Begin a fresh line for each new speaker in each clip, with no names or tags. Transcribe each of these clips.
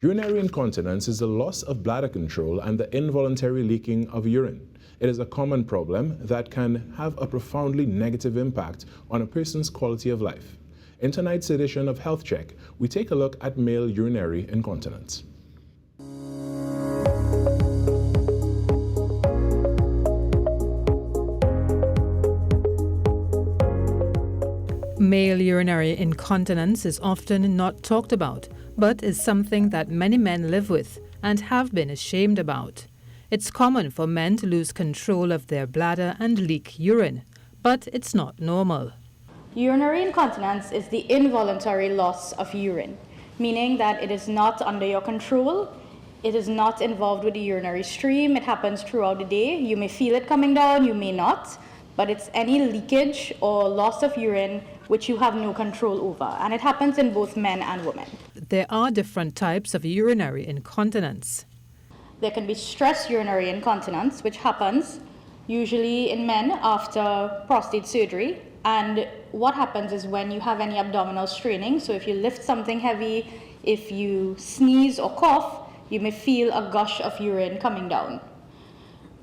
Urinary incontinence is the loss of bladder control and the involuntary leaking of urine. It is a common problem that can have a profoundly negative impact on a person's quality of life. In tonight's edition of Health Check, we take a look at male urinary incontinence.
Male urinary incontinence is often not talked about, but is something that many men live with and have been ashamed about. It's common for men to lose control of their bladder and leak urine, but it's not normal.
Urinary incontinence is the involuntary loss of urine, meaning that it is not under your control. It is not involved with the urinary stream. It happens throughout the day. You may feel it coming down, you may not, but it's any leakage or loss of urine which you have no control over, and it happens in both men and women.
There are different types of urinary incontinence.
There can be stress urinary incontinence, which happens usually in men after prostate surgery. And what happens is when you have any abdominal straining, so if you lift something heavy, if you sneeze or cough, you may feel a gush of urine coming down.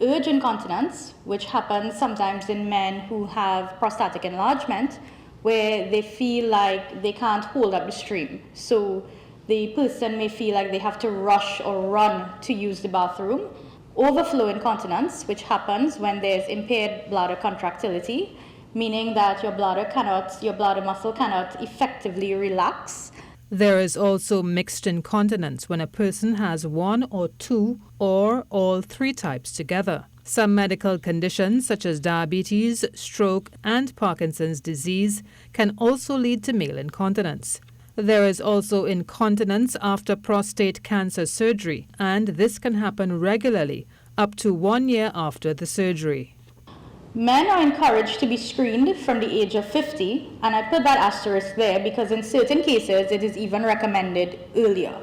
Urge incontinence, which happens sometimes in men who have prostatic enlargement, where they feel like they can't hold up the stream. So the person may feel like they have to rush or run to use the bathroom. Overflow incontinence, which happens when there's impaired bladder contractility, meaning that your bladder muscle cannot effectively relax.
There is also mixed incontinence when a person has one or two or all three types together. Some medical conditions such as diabetes, stroke, and Parkinson's disease can also lead to male incontinence. There is also incontinence after prostate cancer surgery, and this can happen regularly up to 1 year after the surgery.
Men are encouraged to be screened from the age of 50, and I put that asterisk there because in certain cases it is even recommended earlier.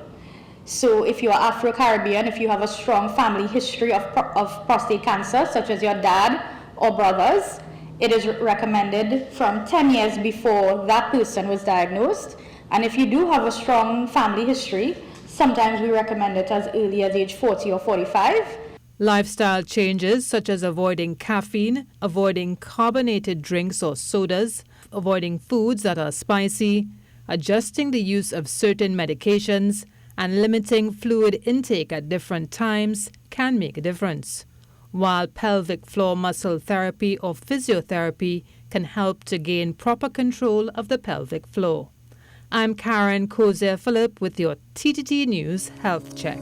So if you are Afro-Caribbean, if you have a strong family history of prostate cancer, such as your dad or brothers, it is recommended from 10 years before that person was diagnosed. And if you do have a strong family history, sometimes we recommend it as early as age 40 or 45.
Lifestyle changes such as avoiding caffeine, avoiding carbonated drinks or sodas, avoiding foods that are spicy, adjusting the use of certain medications, and limiting fluid intake at different times can make a difference, while pelvic floor muscle therapy or physiotherapy can help to gain proper control of the pelvic floor. I'm Karen Kozier-Phillip with your TTT News Health Check.